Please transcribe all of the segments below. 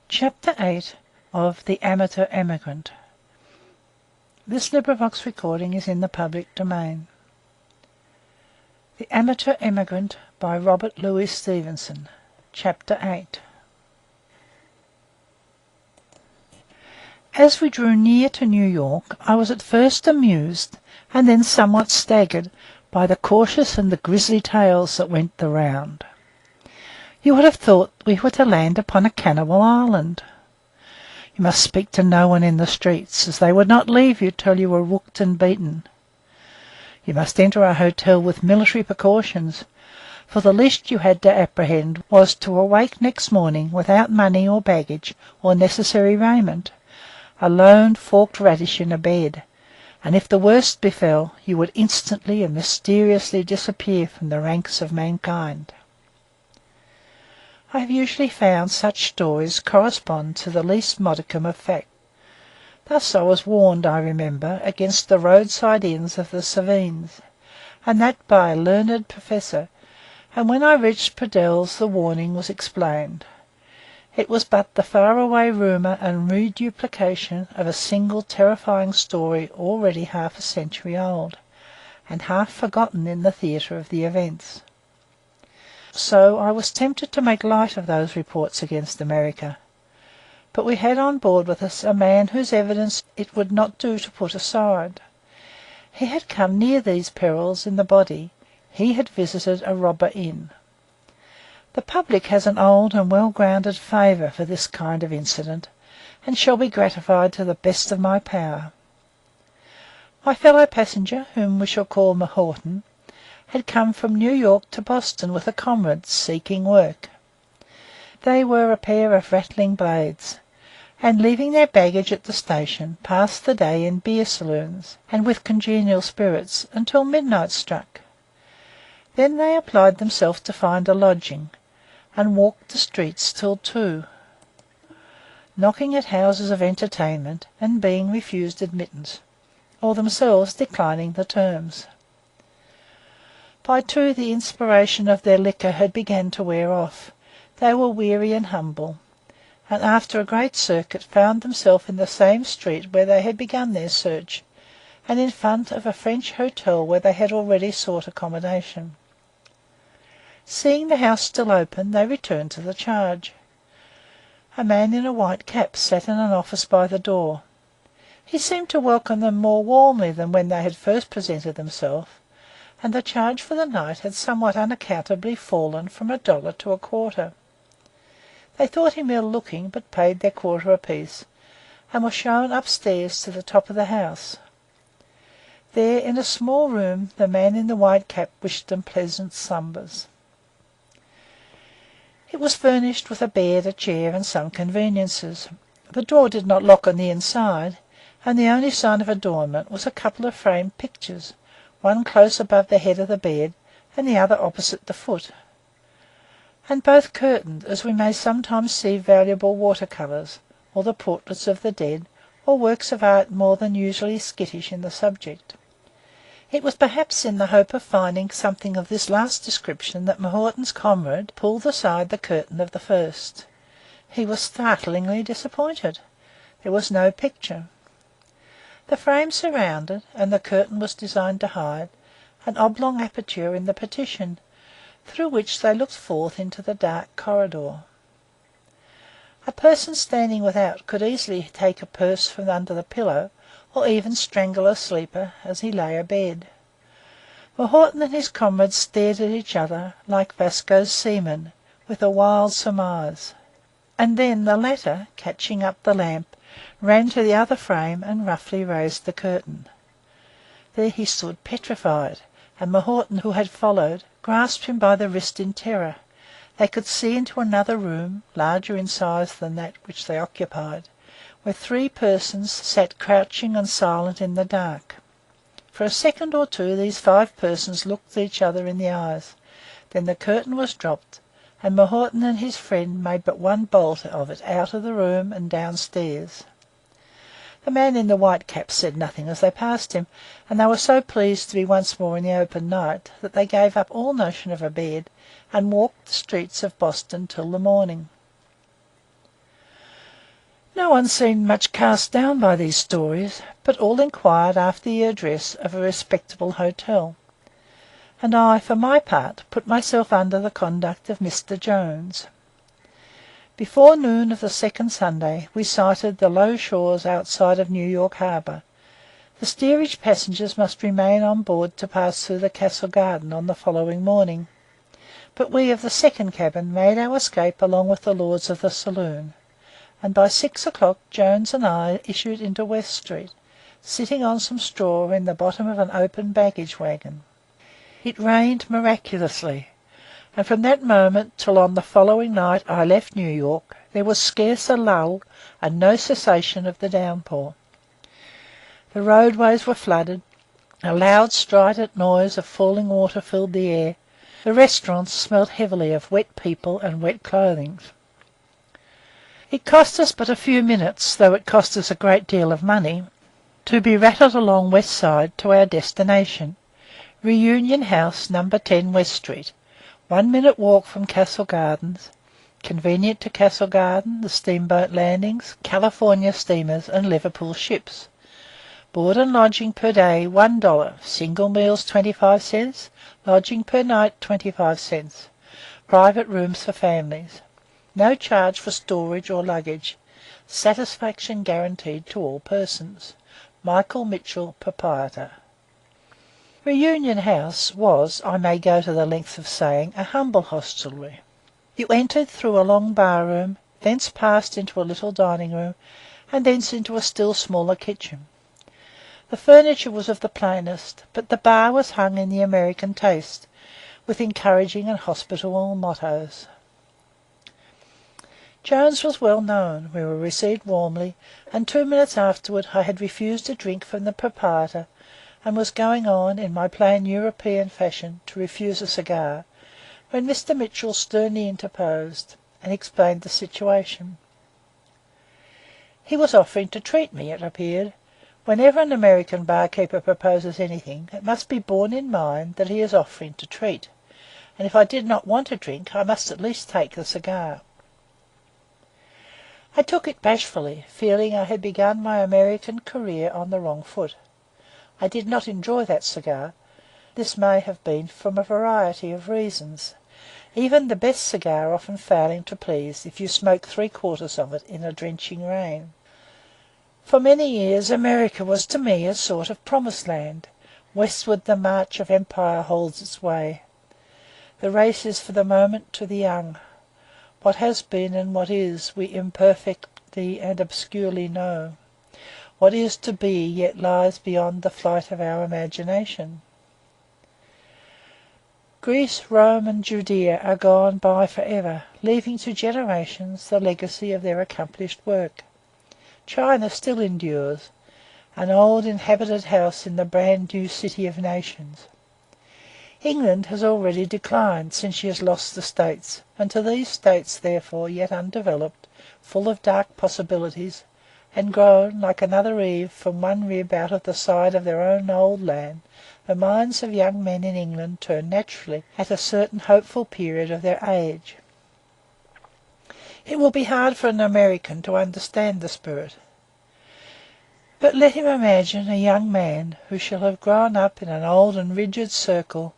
Chapter 8 of The Amateur Emigrant. This recording is in the public domain. The Amateur Emigrant by Robert Louis Stevenson. Chapter 8. As we drew near to New York, I was at first amused and then somewhat staggered by the cautious and the grisly tales that went the round. You would have thought we were to land upon a cannibal island. You must speak to no one in the streets, as they would not leave you till you were rooked and beaten. You must enter a hotel with military precautions, for the least you had to apprehend was to awake next morning without money or baggage or necessary raiment, a lone forked radish in a bed, and if the worst befell, you would instantly and mysteriously disappear from the ranks of mankind. I have usually found such stories correspond to the least modicum of fact. Thus I was warned, I remember, against the roadside inns of the Cevennes, and that by a learned professor, and when I reached Pradelles the warning was explained. It was but the far-away rumour and reduplication of a single terrifying story already half a century old, and half forgotten in the theatre of the events. So I was tempted to make light of those reports against America. But we had on board with us a man whose evidence it would not do to put aside. He had come near these perils in the body. He had visited a robber inn. The public has an old and well-grounded favour for this kind of incident, and shall be gratified to the best of my power. My fellow passenger, whom we shall call M'Houghton, had come from New York to Boston with a comrade seeking work. They were a pair of rattling blades, and leaving their baggage at the station, passed the day in beer saloons, and with congenial spirits, until midnight struck. Then they applied themselves to find a lodging, and walked the streets till 2, knocking at houses of entertainment, and being refused admittance, or themselves declining the terms. By 2 the inspiration of their liquor had begun to wear off. They were weary and humble, and after a great circuit found themselves in the same street where they had begun their search, and in front of a French hotel where they had already sought accommodation. Seeing the house still open, they returned to the charge. A man in a white cap sat in an office by the door. He seemed to welcome them more warmly than when they had first presented themselves, and the charge for the night had somewhat unaccountably fallen from $1 to $0.25. They thought him ill-looking, but paid their quarter apiece, and were shown upstairs to the top of the house. There, in a small room, the man in the white cap wished them pleasant slumbers. It was furnished with a bed, a chair, and some conveniences. The door did not lock on the inside, and the only sign of adornment was a couple of framed pictures, one close above the head of the bed, and the other opposite the foot, and both curtained, as we may sometimes see valuable water-colours, or the portraits of the dead, or works of art more than usually skittish in the subject. It was perhaps in the hope of finding something of this last description that M'Houghton's comrade pulled aside the curtain of the first. He was startlingly disappointed. There was no picture. The frame surrounded, and the curtain was designed to hide, an oblong aperture in the partition, through which they looked forth into the dark corridor. A person standing without could easily take a purse from under the pillow, or even strangle a sleeper as he lay abed. M'Houghton and his comrade stared at each other like Vasco's seamen, with a wild surmise, and then the latter, catching up the lamp, ran to the other frame and roughly raised the curtain. There he stood petrified, and M'Houghton, who had followed, grasped him by the wrist in terror. They could see into another room, larger in size than that which they occupied, where 3 persons sat crouching and silent in the dark. For a second or two these 5 persons looked each other in the eyes. Then the curtain was dropped, and M'Houghton and his friend made but one bolt of it out of the room and downstairs. The man in the white cap said nothing as they passed him, and they were so pleased to be once more in the open night that they gave up all notion of a bed, and walked the streets of Boston till the morning. No one seemed much cast down by these stories, but all inquired after the address of a respectable hotel, and I, for my part, put myself under the conduct of Mr. Jones. Before noon of the second Sunday we sighted the low shores outside of New York Harbour. The steerage passengers must remain on board to pass through the Castle Garden on the following morning, but we of the second cabin made our escape along with the lords of the saloon, and by 6 o'clock Jones and I issued into West Street, sitting on some straw in the bottom of an open baggage waggon. It rained miraculously, and from that moment till on the following night I left New York there was scarce a lull and no cessation of the downpour. The roadways were flooded, a loud strident noise of falling water filled the air, the restaurants smelt heavily of wet people and wet clothing. It cost us but a few minutes, though it cost us a great deal of money, to be rattled along West Side to our destination, Reunion House, No. 10 West Street, 1 minute walk from Castle Gardens, convenient to Castle Garden, the steamboat landings, California steamers, and Liverpool ships. Board and lodging per day $1, single meals 25 cents, lodging per night 25 cents, private rooms for families. No charge for storage or luggage. Satisfaction guaranteed to all persons. Michael Mitchell, proprietor. Reunion House was, I may go to the length of saying, a humble hostelry. You entered through a long bar-room, thence passed into a little dining-room, and thence into a still smaller kitchen. The furniture was of the plainest, but the bar was hung in the American taste, with encouraging and hospitable mottoes. Jones was well known. We were received warmly, and 2 minutes afterward I had refused a drink from the proprietor, and was going on, in my plain European fashion, to refuse a cigar, when Mr. Mitchell sternly interposed, and explained the situation. He was offering to treat me, it appeared. Whenever an American barkeeper proposes anything, it must be borne in mind that he is offering to treat, and if I did not want a drink, I must at least take the cigar. I took it bashfully, feeling I had begun my American career on the wrong foot. I did not enjoy that cigar. This may have been from a variety of reasons, even the best cigar often failing to please if you smoke 3/4 of it in a drenching rain. For many years America was to me a sort of promised land. Westward the march of empire holds its way. The race is for the moment to the young. What has been and what is, we imperfectly and obscurely know. What is to be yet lies beyond the flight of our imagination. Greece, Rome, and Judea are gone by for ever, leaving to generations the legacy of their accomplished work. China still endures, an old inhabited house in the brand new city of nations. England has already declined since she has lost the States, and to these States, therefore, yet undeveloped, full of dark possibilities, and grown, like another Eve, from one rib out of the side of their own old land, the minds of young men in England turn naturally at a certain hopeful period of their age. It will be hard for an American to understand the spirit. But let him imagine a young man who shall have grown up in an old and rigid circle,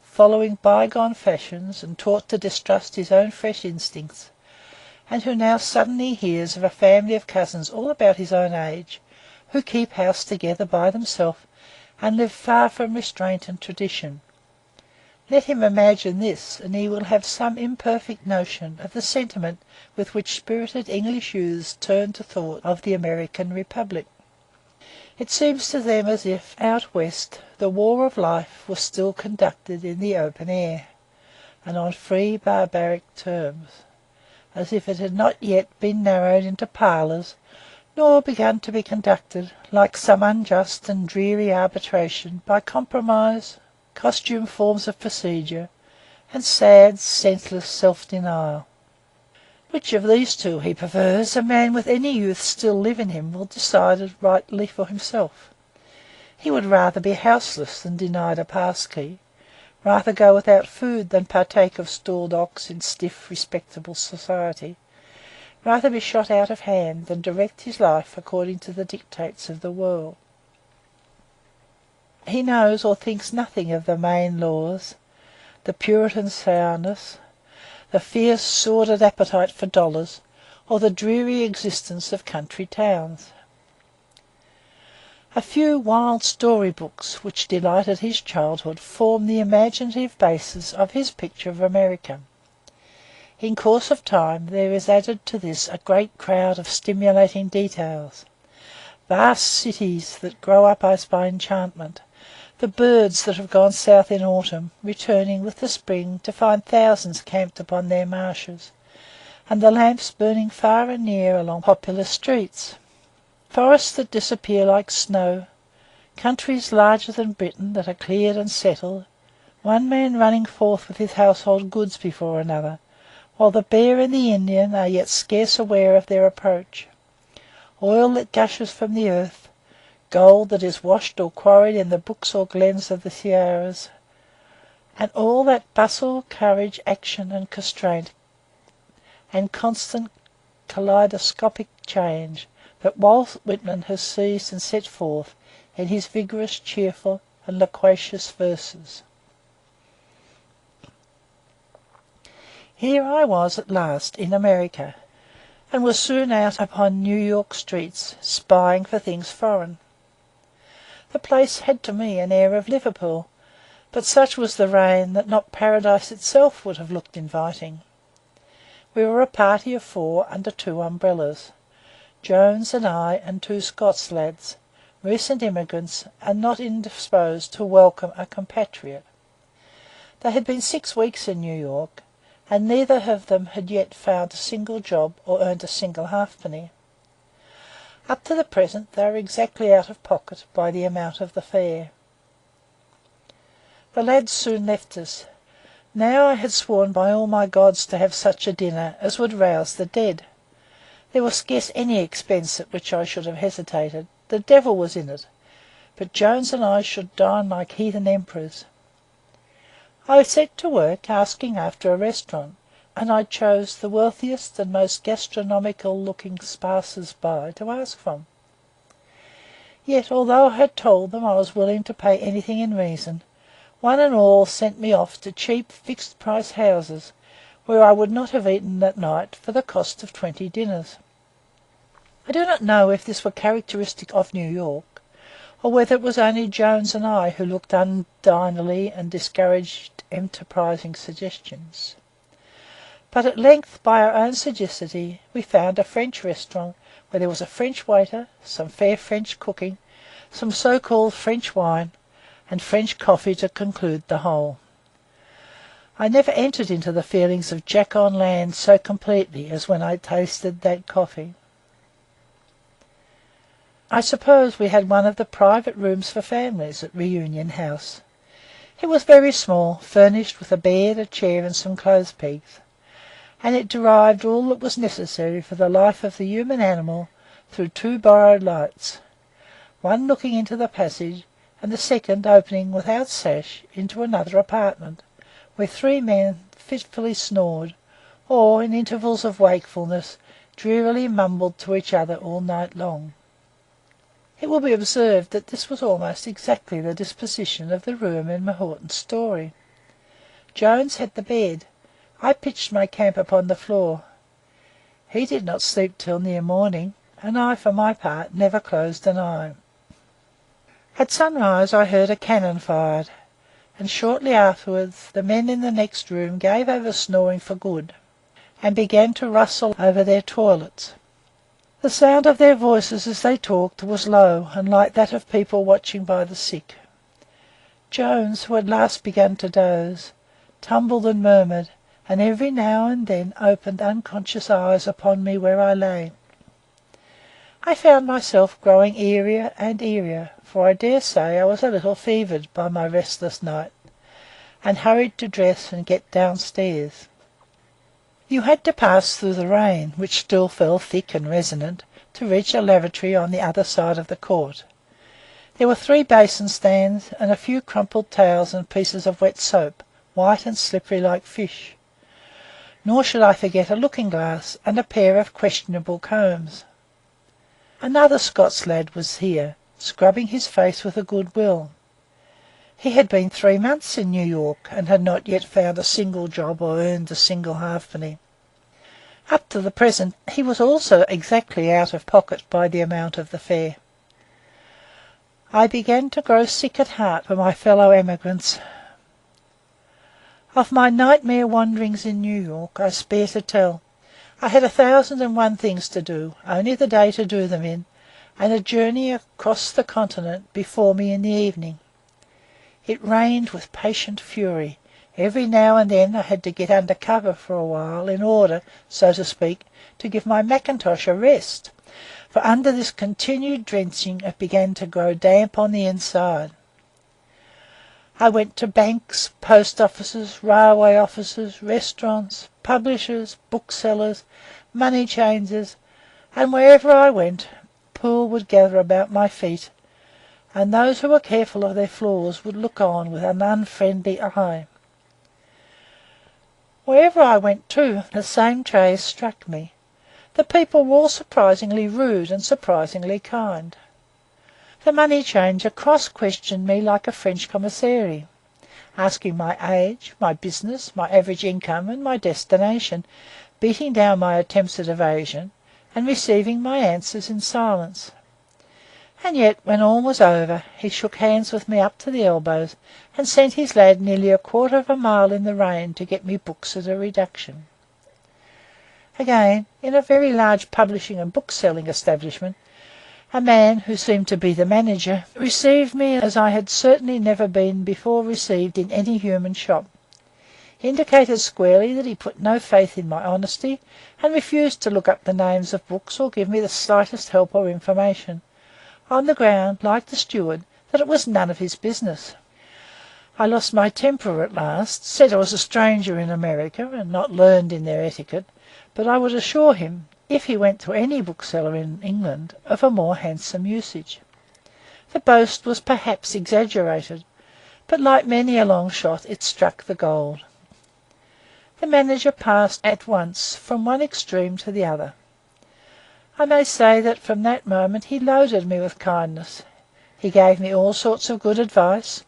following bygone fashions and taught to distrust his own fresh instincts, and who now suddenly hears of a family of cousins all about his own age, who keep house together by themselves and live far from restraint and tradition. Let him imagine this, and he will have some imperfect notion of the sentiment with which spirited English youths turn to thought of the American Republic. It seems to them as if, out west, the war of life was still conducted in the open air, and on free barbaric terms, as if it had not yet been narrowed into parlours, nor begun to be conducted, like some unjust and dreary arbitration, by compromise, costume forms of procedure, and sad, senseless self-denial. Which of these two he prefers, a man with any youth still live in him will decide rightly for himself. He would rather be houseless than denied a pass-key, rather go without food than partake of stalled ox in stiff, respectable society, rather be shot out of hand than direct his life according to the dictates of the world. He knows or thinks nothing of the Maine laws, the Puritan sourness, the fierce, sordid appetite for dollars, or the dreary existence of country towns. A few wild story books which delighted his childhood form the imaginative basis of his picture of America. In course of time there is added to this a great crowd of stimulating details, vast cities that grow up as by enchantment, the birds that have gone south in autumn, returning with the spring to find thousands camped upon their marshes, and the lamps burning far and near along populous streets. Forests that disappear like snow, countries larger than Britain that are cleared and settled, one man running forth with his household goods before another, while the bear and the Indian are yet scarce aware of their approach, oil that gushes from the earth, gold that is washed or quarried in the brooks or glens of the Sierras, and all that bustle, courage, action, and constraint, and constant kaleidoscopic change that Walt Whitman has seized and set forth in his vigorous, cheerful, and loquacious verses. Here I was at last in America, and was soon out upon New York streets, spying for things foreign. The place had to me an air of Liverpool, but such was the rain that not Paradise itself would have looked inviting. We were a party of 4 under 2 umbrellas, Jones and I and 2 Scots lads, recent immigrants and not indisposed to welcome a compatriot. They had been 6 weeks in New York, and neither of them had yet found a single job or earned a single halfpenny. Up to the present they were exactly out of pocket by the amount of the fare. The lads soon left us. Now I had sworn by all my gods to have such a dinner as would rouse the dead. There was scarce any expense at which I should have hesitated. The devil was in it. But Jones and I should dine like heathen emperors. I set to work asking after a restaurant, and I chose the wealthiest and most gastronomical-looking passers-by to ask from. Yet, although I had told them I was willing to pay anything in reason, one and all sent me off to cheap, fixed-price houses, where I would not have eaten that night for the cost of 20 dinners. I do not know if this were characteristic of New York, or whether it was only Jones and I who looked undinily and discouraged enterprising suggestions. But at length, by our own sagacity, we found a French restaurant where there was a French waiter, some fair French cooking, some so-called French wine, and French coffee to conclude the whole. I never entered into the feelings of Jack on land so completely as when I tasted that coffee. I suppose we had one of the private rooms for families at Reunion House. It was very small, furnished with a bed, a chair, and some clothes pegs, and it derived all that was necessary for the life of the human animal through 2 borrowed lights, one looking into the passage, and the second opening without sash into another apartment, where 3 men fitfully snored, or, in intervals of wakefulness, drearily mumbled to each other all night long. It will be observed that this was almost exactly the disposition of the room in Mahorton's story. Jones had the bed. I pitched my camp upon the floor. He did not sleep till near morning, and I, for my part, never closed an eye. At sunrise I heard a cannon fired, and shortly afterwards the men in the next room gave over snoring for good, and began to rustle over their toilets. The sound of their voices as they talked was low and like that of people watching by the sick. Jones, who had last begun to doze, tumbled and murmured, and every now and then opened unconscious eyes upon me where I lay. I found myself growing eerier and eerier, for I dare say I was a little fevered by my restless night, and hurried to dress and get downstairs. You had to pass through the rain, which still fell thick and resonant, to reach a lavatory on the other side of the court. There were 3 basin stands, and a few crumpled towels and pieces of wet soap, white and slippery like fish. nor should I forget a looking-glass and a pair of questionable combs. Another Scots lad was here, scrubbing his face with a good will. He had been 3 months in New York and had not yet found a single job or earned a single halfpenny. Up to the present he was also exactly out of pocket by the amount of the fare. I began to grow sick at heart for my fellow emigrants. Of my nightmare wanderings in New York I spare to tell. I had 1,001 things to do, only the day to do them in, and a journey across the continent before me in the evening. It rained with patient fury. Every now and then I had to get under cover for a while in order, so to speak, to give my mackintosh a rest, for under this continued drenching it began to grow damp on the inside. I went to banks, post offices, railway offices, restaurants, publishers, booksellers, money changers, and wherever I went, pool would gather about my feet, and those who were careful of their floors would look on with an unfriendly eye. Wherever I went, too, the same trait struck me. The people were all surprisingly rude and surprisingly kind. The money changer cross-questioned me like a French commissary, asking my age, my business, my average income, and my destination, beating down my attempts at evasion, and receiving my answers in silence. And yet, when all was over, he shook hands with me up to the elbows, and sent his lad nearly a quarter of a mile in the rain to get me books at a reduction. Again, in a very large publishing and bookselling establishment, a man, who seemed to be the manager, received me as I had certainly never been before received in any human shop, indicated squarely that he put no faith in my honesty, and refused to look up the names of books or give me the slightest help or information, on the ground, like the steward, that it was none of his business. I lost my temper at last, said I was a stranger in America, and not learned in their etiquette, but I would assure him, if he went to any bookseller in England, of a more handsome usage. The boast was perhaps exaggerated, but like many a long shot it struck the gold. The manager passed at once from one extreme to the other. I may say that from that moment he loaded me with kindness. He gave me all sorts of good advice,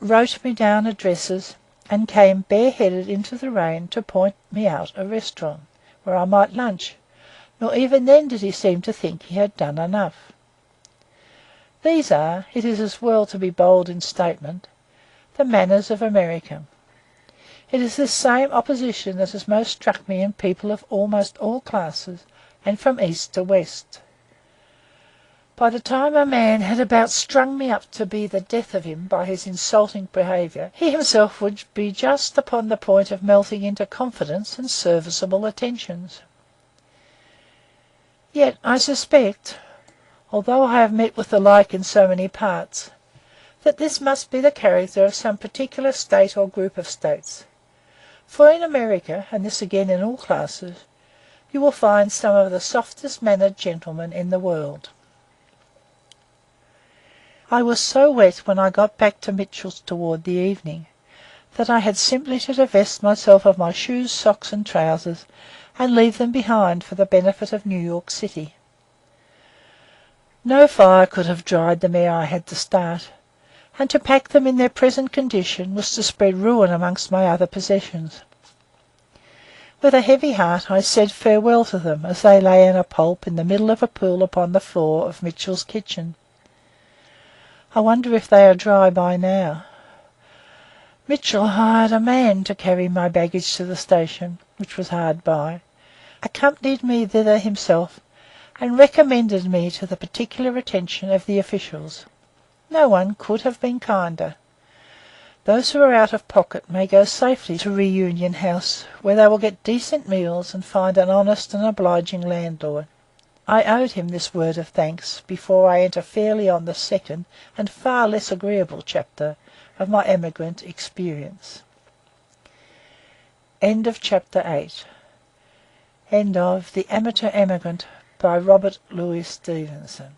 wrote me down addresses, and came bareheaded into the rain to point me out a restaurant where I might lunch, nor even then did he seem to think he had done enough. These are, it is as well to be bold in statement, the manners of America. It is this same opposition that has most struck me in people of almost all classes, and from east to west. By the time a man had about strung me up to be the death of him by his insulting behaviour, he himself would be just upon the point of melting into confidence and serviceable attentions. Yet I suspect, although I have met with the like in so many parts, that this must be the character of some particular state or group of states. For in America, and this again in all classes, you will find some of the softest mannered gentlemen in the world. I was so wet when I got back to Mitchell's toward the evening, that I had simply to divest myself of my shoes, socks, and trousers, and leave them behind for the benefit of New York City. No fire could have dried them ere I had to start, and to pack them in their present condition was to spread ruin amongst my other possessions. With a heavy heart I said farewell to them as they lay in a pulp in the middle of a pool upon the floor of Mitchell's kitchen. I wonder if they are dry by now. Mitchell hired a man to carry my baggage to the station, which was hard by, accompanied me thither himself, and recommended me to the particular attention of the officials. No one could have been kinder. Those who are out of pocket may go safely to Reunion House, where they will get decent meals and find an honest and obliging landlord. I owed him this word of thanks before I enter fairly on the second and far less agreeable chapter of my emigrant experience. End of chapter 8. End of The Amateur Emigrant by Robert Louis Stevenson.